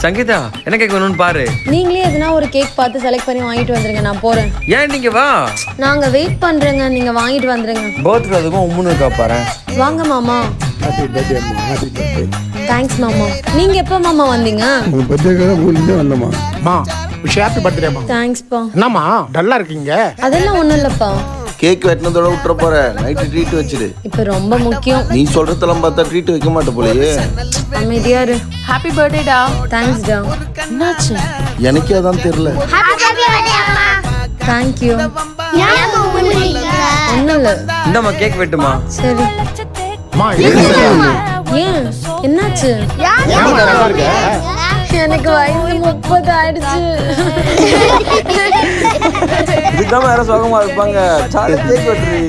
சங்கீதா என்ன கேக் வேணும்னு பாரு. நீங்களே எதுனா ஒரு கேக் பார்த்து செலக்ட் பண்ணி வாங்கிட்டு வந்துருங்க, நான் போறேன். ஏன் நீங்க வா, நாங்க வெயிட் பண்றேங்க, நீங்க வாங்கிட்டு வந்துருங்க. பர்த்டே அதுக்கும் உம்முன்னு இருக்கா பாரு. வாங்க மாமா. ஹாப்பி பர்த்டே அம்மா, ஹாப்பி பர்த்டே. தேங்க்ஸ் மாமா. நீங்க எப்ப மாமா வந்தீங்க? உங்க பர்த்டேக்காக ஊர்லேருந்து வந்தம்மா. மா விஷ் ஹாப்பி பர்த்டேமா. தேங்க்ஸ்ப்பா. என்னம்மா டல்லா இருக்கீங்க? அதெல்லாம் ஒண்ணும் இல்லப்பா. கேக் வெட்டினதோட விட்டுற போற, நைட்டு ட்ரீட் வச்சிரு. இப்ப ரொம்ப முக்கியம். நீ சொல்றதெல்லாம் பார்த்தா ட்ரீட் வைக்க மாட்ட போலயே. அமைதியா இரு. ஹாப்பி பர்த்டேடா. தேங்க்ஸ் டா. என்னாச்சு? எனக்கே அதான் தெரியல. Thank you. ஒண்ணும் இல்ல. இந்தம்மா கேக் வெட்டுமா. சரி. மா ஏன் என்னாச்சு? ஏமா டல்லா இருக்க? எனக்கு வயசு 30 ஆயிடுச்சு. இதுதான் வேற சோகமா இருப்பாங்க. சாரு கேக் வெட்டுறீ.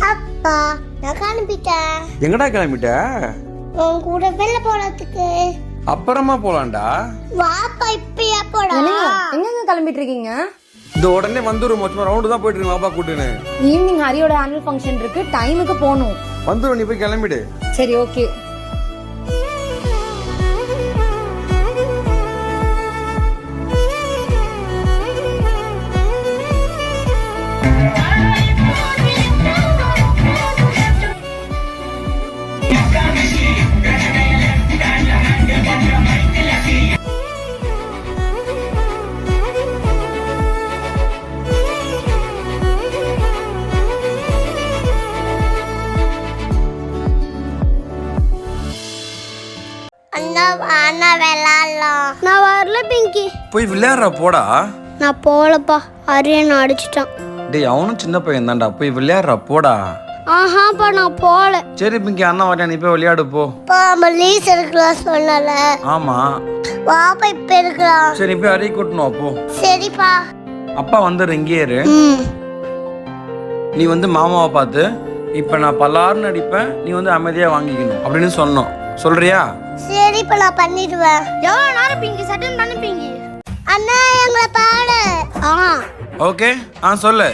அப்பா நான் கிளம்பிட்டேன். எங்கடா கிளம்பிட்ட? உன் கூட வெளில போறதுக்கு. அப்புறமா போலாம்டா. வாப்பா இப்பயா போடா. எங்கங்க கிளம்பிட்டு இருக்கீங்க? இந்த உடனே வந்துரும், மொத்தமா ரவுண்டு தான் போயிட்டு இருக்கு. வாப்பா கூட்டுன்னு. ஈவினிங் ஹரியோட ஆனுவல் ஃபங்க்ஷன் இருக்கு, டைமுக்கு போகணும். வந்துரும், நீ போய் கிளம்பிடு. சரி ஓகே. அண்ணா விளையாடலாம். நான் வரல பிங்கி. போய் விளையாடுற போடா. நான் போலப்பா, அரியன் அடிச்சிட்டான். டேய் அவனும் சின்ன பையன் தான்டா, போய் விளையாடுற போடா. ஆஹாப்பா நான் போல. சரி பிங்கி, அண்ணா வரேன், நீ போய் விளையாடு போ. லீஸ் எடுக்கலாம் சொன்னல. ஆமா வாப்பா இப்ப எடுக்கலாம். சரி போய் அறைய கூட்டணும் போ. சரிப்பா. அப்பா வந்துடுற, இங்கே இரு. நீ வந்து மாமாவை பார்த்து இப்ப நான் பல்லாருன்னு அடிப்பேன், நீ வந்து அமைதியா வாங்கிக்கணும் அப்படின்னு சொன்னோம். சொல்றியா? சரிப்பா நான் பண்ணிடுவேன். எவ்வளவு நேரம் பிங்கி சட்டன் பண்ணு பிங்கி. அண்ணா எங்களை பாடு. ஓகே சொல்லு.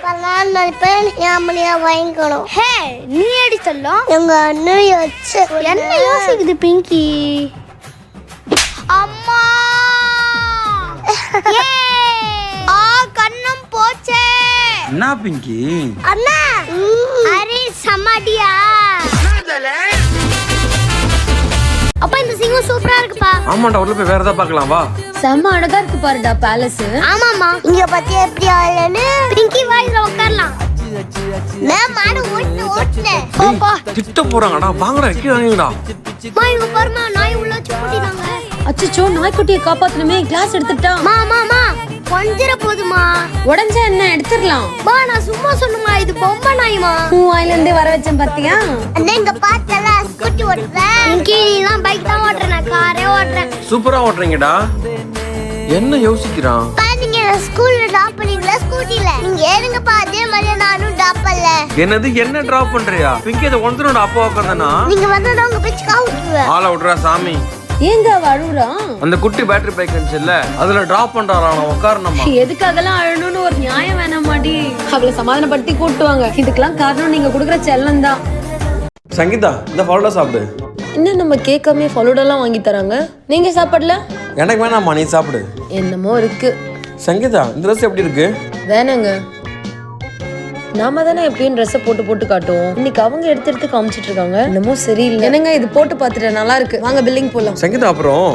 பல்லாருன்னு அடிப்பேன், ஞாபகம் வாங்கிக்கணும். ஹே நீ அடி சொல்லும். எங்க அண்ணன் வச்சு என்ன யோசிக்குது பிங்கி. அம்மா கண்ணம் போச்சே. என்ன பிங்கி? அண்ணா அரே சமாடியா. அப்பா இந்த சிங்கம் சூப்பரா இருக்குப்பா. ஆமாண்டா, உள்ள போய் வேற ஏதாவது பார்க்கலாம் வா. செம்ம அழகா இருக்கு பாருடா பேலஸ். ஆமாமா, இங்க பத்தி எப்படி ஆளன்னு பிங்கி வாயில உட்காரலாம். நான் மாடு ஓட்டுனே. பாப்பா திட்ட போறாங்கடா, வாங்கடா கீழ வாங்கடா. மா இங்க பாருமா, நாய் உள்ள சுத்திட்டாங்க. அச்சச்சோ, நாய்க்குட்டியை காப்பாத்தணுமே, கிளாஸ் எடுத்துட்டா. மாமா கொஞ்சிர போதுமா. உடஞ்சா என்ன, எடுத்துடலாம். மா நான் சும்மா சொன்னமா, இது பொம்மை நாய்மா. உன் வாயில இருந்தே வர வச்சேன் பாத்தியா. அண்ணா இங்க பார்த்தல ஸ்கூட்டி ஓட்டுறேன். பிங்கி நீ தான் பைக் தான் ஓட்டுறேன், நான் காரே ஓட்டுறேன். சூப்பரா ஓட்டுறீங்கடா. என்ன யோசிக்கிறான்? பாத்தீங்க ஸ்கூல்ல டிராப் பண்ணீங்களா ஸ்கூட்டில. நீங்க ஏறுங்கப்பா, அதே மாதிரி நானும் டிராப் பண்ணல. என்னது என்ன டிராப் பண்றியா? பிங்கி இத ஒன்றோட அப்பா உட்கார்ந்தானா? நீங்க வந்தா உங்க பேச்சு காவுட்டுவேன். ஆள விடுறா சாமி. ஏங்க அவ அழுகுறான்? அந்த குட்டி பேட்டரி பைக் இருந்துச்சுல்ல, அதுல டிராப் பண்றாரா அவன், உட்காரணுமா? எதுக்கு அதெல்லாம் அழணும்னு ஒரு நியாயம் வேணாமாடி. அவளை சமாதானப்படுத்தி கூட்டுவாங்க. இதுக்கெல்லாம் காரணம் நீங்க குடுக்குற செல்லம் தான். சங்கீதா இந்த ஃபலூடா சாப்பிடு. இன்னும் நம்ம கேட்காம ஃபலூடாலாம் வாங்கி தராங்க, நீங்க சாப்பிடல? எனக்கு வேணாம்மா, நீ சாப்பிடு. என்னமோ இருக்கு. சங்கீதா இந்த ட்ரெஸ் எப்படி இருக்கு? வேணாங்க, நாம தானே எப்பயும் ட்ரெஸ்ஸை போட்டு காட்டுவோம். இன்னைக்கு அவங்க எடுத்து காமிச்சிட்டு இருக்காங்க. என்னமோ சரியில்லை. என்னங்க இது போட்டு பார்த்துட்டேன், நல்லா இருக்கு. வாங்க பில்லிங் போலாம். சங்கீதா அப்புறம்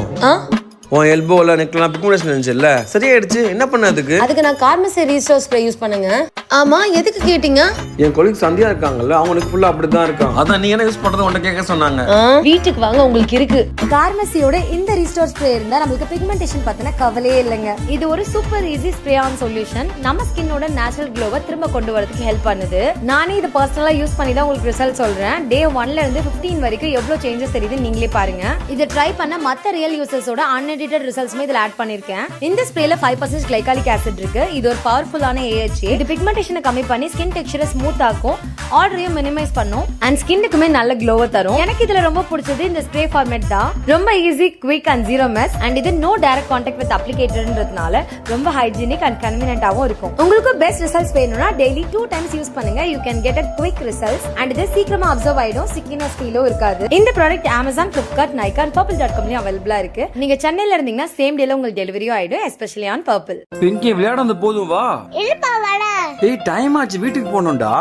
உன் எல்போல நெக்லாம் பிக்மெண்டேஷன் இருந்துச்சுல்ல, சரியாயிடுச்சு. என்ன பண்ண அதுக்கு? அதுக்கு நான் கார்மசி ரீஸ்டோர் ஸ்ப்ரே யூஸ் பண்ணுங்க. ஆமா எதுக்கு கேட்டிங்க? என் கொலீக் சந்தியா இருக்காங்கல்ல, அவங்களுக்கு ஃபுல்லா அப்படிதான் இருக்கான். அதான் நீ என்ன யூஸ் பண்றது உன்கிட்ட கேட்க சொன்னாங்க. வீட்டுக்கு வாங்க, உங்களுக்கு இருக்கு. கார்மசியோட இந்த ரீஸ்டோர் ஸ்ப்ரே இருந்தா நமக்கு பிக்மெண்டேஷன் பத்தின கவலையே இல்லைங்க. இது ஒரு super easy spray on solution. நம்ம ஸ்கின்னோட நேச்சுரல் க்ளோவை திரும்ப கொண்டு வரதுக்கு ஹெல்ப் பண்ணுது. நானே இது பர்சனலா யூஸ் பண்ணி தான் உங்களுக்கு ரிசல்ட் சொல்றேன். டே 1ல இருந்து 15 வரைக்கும் எவ்வளவு சேஞ்சஸ் தெரியுது நீங்களே பாருங்க. இதை ட்ரை பண்ண மத்த ரியல் யூசர்ஸோட ப்ரீமெடிட்டட் ரிசல்ட்ஸ்மே இதுல ஆட் பண்ணிருக்கேன். இந்த ஸ்ப்ரேல 5% கிளைகாலிக் ஆசிட் இருக்கு. இது ஒரு பவர்ஃபுல்லான AHA. இது பிக்மெண்டேஷனை கம்மி பண்ணி ஸ்கின் டெக்ஸ்சரை ஸ்மூத் ஆக்கும், ஆர்டரையும் மினிமைஸ் பண்ணும் அண்ட் ஸ்கின்னுக்குமே நல்ல க்ளோவை தரும். எனக்கு இதுல ரொம்ப பிடிச்சது இந்த ஸ்ப்ரே ஃபார்மேட் தான். ரொம்ப easy, quick and zero mess and இது நோ டைரக்ட் கான்டாக்ட் வித் அப்ளிகேட்டர்ன்றதுனால ரொம்ப ஹைஜீனிக் அண்ட் கன்வீனியன்ட்டாவும் இருக்கும். உங்களுக்கு பெஸ்ட் ரிசல்ட்ஸ் வேணும்னா டெய்லி 2 times யூஸ் பண்ணுங்க. You can get a quick results and இது சீக்கிரமா அப்சர்வ் ஆயிடும், ஸ்டிக்கினஸ் ஃபீலும் இருக்காது. இந்த product Amazon, Flipkart, Nykaa and purple.com-லயும் அவைலபிளா இருக்கு. நீங்க சென்னையில இருந்தீங்கன்னா சேம் டேல உங்களுக்கு டெலிவரியும் ஆயிடும், எஸ்பெஷலி ஆன் பர்பிள். பிங்கி விளையாட வந்து போதும் வா. இல்லப்பா வர. டேய் டைம் ஆச்சு, வீட்டுக்கு போகணும்டா.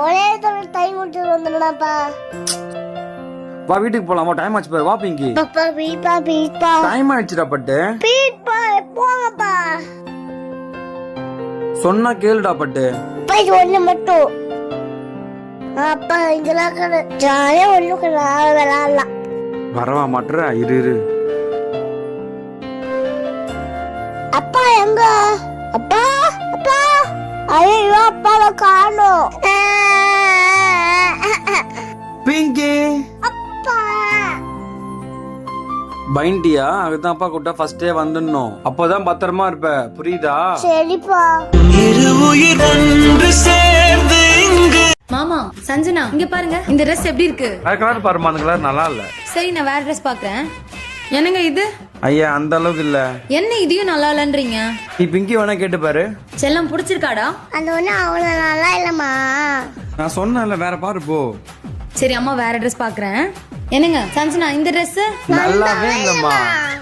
ஒரே தடவை டைம் விட்டு வந்துடலாம்ப்பா. வா வீட்டுக்கு போலாமா, டைம் ஆச்சு பாரு. வா பிங்கி. பாப்பா பீப்பா பீப்பா. டைம் ஆயிடுச்சுடா பட்டு. பீப்பா போங்கப்பா. சொன்னா கேளுடா பட்டு. போய் ஒண்ணு மட்டும். அப்பா இதெல்லாம் கடை ஜாலியா ஒண்ணு விளையாடலாம். வரவா மாட்டுற, இரு. அப்பா எங்க? அப்பா அப்பா. ஐயோ அப்பாவை காணோம். பிங்கி அப்பா பைண்டியா, அதுதான் அப்பா கூட்டா ஃபர்ஸ்டே வந்துடணும், அப்பதான் பத்திரமா இருப்ப, புரியுதா? சரிப்பா. மாமா சஞ்சனா இங்க பாருங்க, இந்த ட்ரெஸ் எப்படி இருக்கு? அது கலர் பாருமா, அந்த கலர் நல்லா இல்ல. சரி நான் வேற ட்ரெஸ் பாக்குறேன். என்னங்க இது? ஐயா அந்த அளவுக்கு இல்ல. என்ன இதையும் நல்லா இல்லன்றீங்க? நீ பிங்கி வேணா கேட்டு பாரு. செல்லம் பிடிச்சிருக்காடா? அந்த ஒண்ணு அவ்வளவு நல்லா இல்லம்மா. நான் சொன்னேன்ல, வேற பாரு போ. சரி அம்மா வேற ட்ரெஸ் பாக்குறேன். என்னங்க சஞ்சனா இந்த ட்ரெஸ் நல்லாவே இல்லம்மா.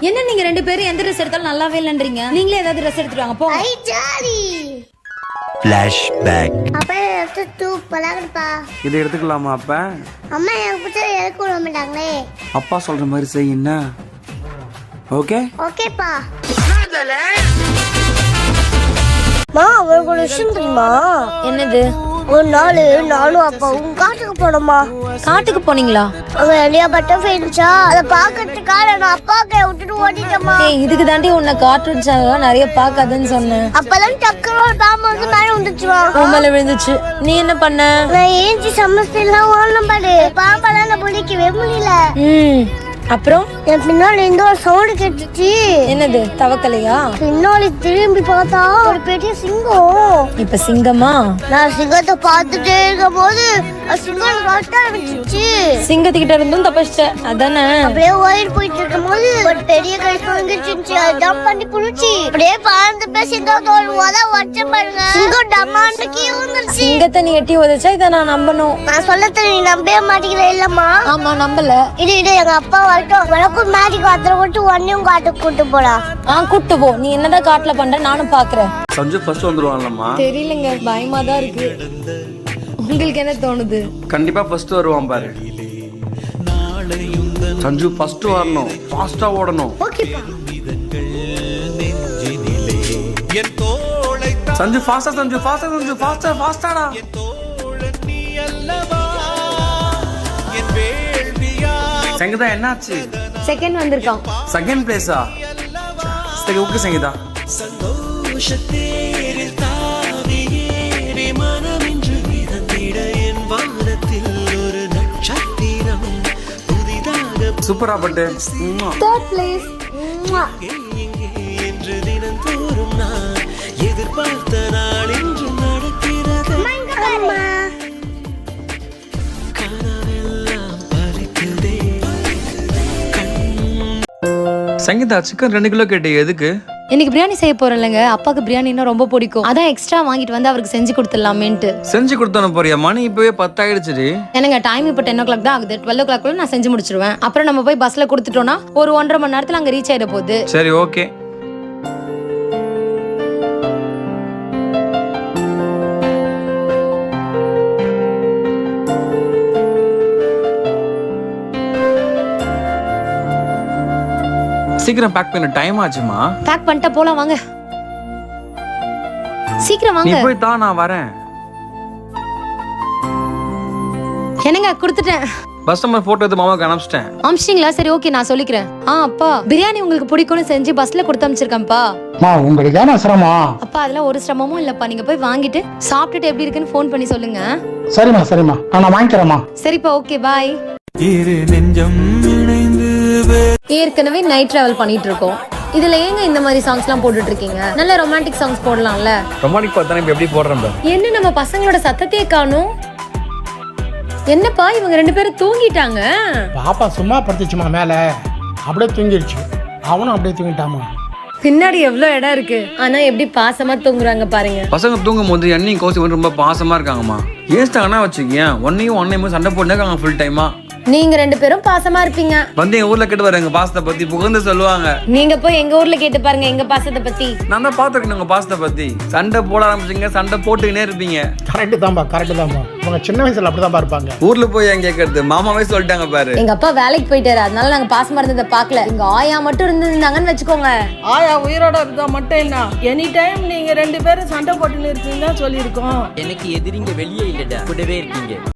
என்ன நீங்க ரெண்டு பேரும் எந்த ட்ரெஸ் எடுத்தாலும் நல்லாவே இல்லன்றீங்க? நீங்களே ஏதாவது ட்ரெஸ் எடுத்துட்டு வாங்க போங்க. ஐ ஜாலி. ஃபிளாஷ்பேக். அப்பா எடுத்து தூப்பலா இருக்குப்பா. இதை எடுத்துக்கலாமா அப்ப? அம்மா எனக்கு பிடிச்ச எடுக்க விட மாட்டாங்களே. அப்பா சொல்ற மாதிரி செய் என்ன. ஓகே ஓகேப்பா. மா உங்களுக்கு ஒரு விஷயம் தெரியுமா? என்னது? ஒரு நாள் நானும் அப்பாவும் காட்டுக்கு போனோமா. காட்டுக்கு போனீங்களா? அங்க நிறைய பட்டர்ஃப்ளை இருந்துச்சா, அதை பாக்கிறதுக்காக நான் அப்பாவுக்கு விட்டுட்டு ஓடிட்டேமா. இதுக்கு தாண்டி உன்னை கார்ட்டூன் சேனல் நிறைய பாக்காதுன்னு சொன்னேன். அப்பதான் டக்குனு ஒரு பாம்பு வந்து மேல விழுந்துச்சுமா. மேல விழுந்துச்சு. நீ என்ன பண்ண? நான் ஏஞ்சி சமஸ்தெல்லாம் ஓடணும் பாரு. பாம்பெல்லாம் நான் பிடிக்கவே முடியல. அப்புறம் என் பின்னாடி இருந்து ஒரு சவுண்ட் கேட்டுச்சு. என்னது? தவக்கலையா? பின்னாடி திரும்பி பார்த்தா ஒரு பெரிய சிங்கம். இப்ப சிங்கமா? நான் சிங்கத்தை பார்த்துட்டே இருக்கும் போது சிங்கம் கட்ட ஆரம்பிச்சிச்சு. சிங்கத்துக்கிட்ட இருந்தும் தப்பிச்சிட்ட அதானே? அப்படியே ஓடிட்டு போயிட்டு இருக்கும் போது ஒரு பெரிய கழுத்து வந்துச்சு. ஜம்ப் பண்ணி புடிச்சு அப்படியே பறந்து போய் சிங்கத்தோட வச்ச பாருங்க. சிங்கம் டமான்னு கீழே விழுந்துருச்சு. சிங்கத்தை நீ எட்டி உதைச்சா இதை நான் நம்பணும். நான் சொல்லத்தை நீ நம்பவே மாட்டேங்கிற இல்லம்மா? ஆமா நம்பல. இது எங்க அப்பா வழக்கும் மேஜிக் வாத்திர விட்டு ஒன்னையும் காட்டுக்கு கூட்டு போலாம். கூட்டு போ. நீ என்னதான் காட்டுல பண்ற நானும் பாக்குறேன். சஞ்சு ஃபர்ஸ்ட் வந்துருவான்லம்மா. தெரியலங்க, பயமா தான் இருக்கு. உங்களுக்கு என்ன தோணுது? கண்டிப்பா ஃபர்ஸ்ட் வருவான் பாரு. சஞ்சு ஃபர்ஸ்ட் வரணும், ஃபாஸ்டா ஓடணும். ஓகேப்பா. சஞ்சு ஃபாஸ்டா, சஞ்சு ஃபாஸ்டா, சஞ்சு ஃபாஸ்டா, ஃபாஸ்டாடா. சங்கீதா என்னாச்சு? செகண்ட் வந்திருக்கான். செகண்ட் பிளேஸா? சரி ஓகே சங்கீதா. சூப்பரா பட்டு. Third place. Sangeetha chicken 2 kilo கேட்டு எதுக்கு? இன்னைக்கு பிரியாணி செய்ய போறேன்லங்க, அப்பாக்கு பிரியாணின்னா ரொம்ப பிடிக்கும். அதான் எக்ஸ்ட்ரா வாங்கிட்டு வந்து அவருக்கு செஞ்சு கொடுத்துடலாமேன்ட்டு. செஞ்சு கொடுத்தானு போறியா? மணி இப்பவே 10 ஆயிடுச்சு. எனக்கு டைம் இப்போ 10 o'clock தான் ஆகுது. 12 o'clock நான் செஞ்சு முடிச்சிருவேன். அப்புறம் நம்ம போய் பஸ்ல கொடுத்துட்டோம்னா ஒரு 1.5 மணி நேரத்துல அங்க ரீச் ஆயிட போகுது. சரி ஓகே. சீக்கிரம் பேக் பண்ண, டைம் ஆச்சுமா. பேக் பண்ணிட்டா போலாம் வாங்க. சீக்கிரம் நீ வாங்க. போய் தான், நான் வரேன். என்னங்க கொடுத்துட்டேன். பஸ் நம்பர் போட்டோ எடுத்து மாமாக்கு அனுப்பிச்சிட்டேன். அமிச்சிங்களா? சரி ஓகே நான் சொல்லிக்கிறேன். அப்பா பிரியாணி உங்களுக்கு பிடிக்கும்னு செஞ்சு பஸ்ல கொடுத்து அனுப்பிச்சிருக்கேன்ப்பா. உங்களுக்கு தானே சிரமம்? அப்பா அதெல்லாம் ஒரு சிரமமும் இல்லப்பா. நீங்க போய் வாங்கிட்டு சாப்பிட்டுட்டு எப்படி இருக்குன்னு ஃபோன் பண்ணி சொல்லுங்க. சரிம்மா நான் வாங்கிக்கிறேம்மா. சரிப்பா ஓகே பாய். ஏற்கனவே நைட் டிராவல் பண்ணிட்டு இருக்கோம். இதுல ஏங்க இந்த மாதிரி சாங்ஸ்லாம் போட்டுட்டு இருக்கீங்க? நல்ல ரொமான்டிக் சாங்ஸ் போடலாம்ல. ரொமானிக் பார்த்தா இப்போ எப்படி போடுறேன் பாரு. என்ன நம்ம பசங்களோட சத்தத்தையே காணும்? என்னப்பா இவங்க 2 பேரும் தூங்கிட்டாங்க? பாப்பா சும்மா படுத்துச்சுமா மேல, அப்படியே தூங்கிடுச்சு. அவனும் அப்படியே தூங்கிட்டாமா. பின்னாடி எவ்வளவு இடம் இருக்கு, ஆனா எப்படி பாசமா தூங்குறாங்க பாருங்க. பசங்க தூங்கும் போது என்னையும் கௌசி வந்து ரொம்ப பாசமா இருக்காங்கம்மா. ஏன்ஸ்டாங்கன்னா வச்சுக்கேன் ஒன்னையும் சண்டை போட்டுருக்காங்க ஃபுல் டைமா. நீங்க 2 பேரும் பாசமா இருப்பீங்க. வந்து எங்க ஊர்ல கேட்டு வர எங்க பாசத்தை பத்தி புகழ்ந்து சொல்லுவாங்க. நீங்க போய் எங்க ஊர்ல கேட்டு பாருங்க எங்க பாசத்தை பத்தி. நான் தான் பாத்துருக்கேன் உங்க பாசத்தை பத்தி. சண்டை போட ஆரம்பிச்சிங்க, சண்டை போட்டுக்கினே இருப்பீங்க. கரெக்டு தான்பா. உங்க சின்ன வயசுல அப்படிதான் இருப்பாங்க. ஊர்ல போய் ஏன் கேட்கறது, மாமாவே சொல்லிட்டாங்க பாரு. எங்க அப்பா வேலைக்கு போயிட்டாரு, அதனால நாங்க பாசமா இருந்ததை பாக்கல. எங்க ஆயா மட்டும் இருந்திருந்தாங்கன்னு வச்சுக்கோங்க. ஆயா உயிரோட இருந்தா மட்டும் என்ன, எனி டைம் நீங்க 2 பேரும் சண்டை போட்டுன்னு இருக்கீங்க சொல்லியிருக்கோம். எனக்கு எதிரிங்க வெளியே இல்லடா, கூடவே இருக்கீங்க.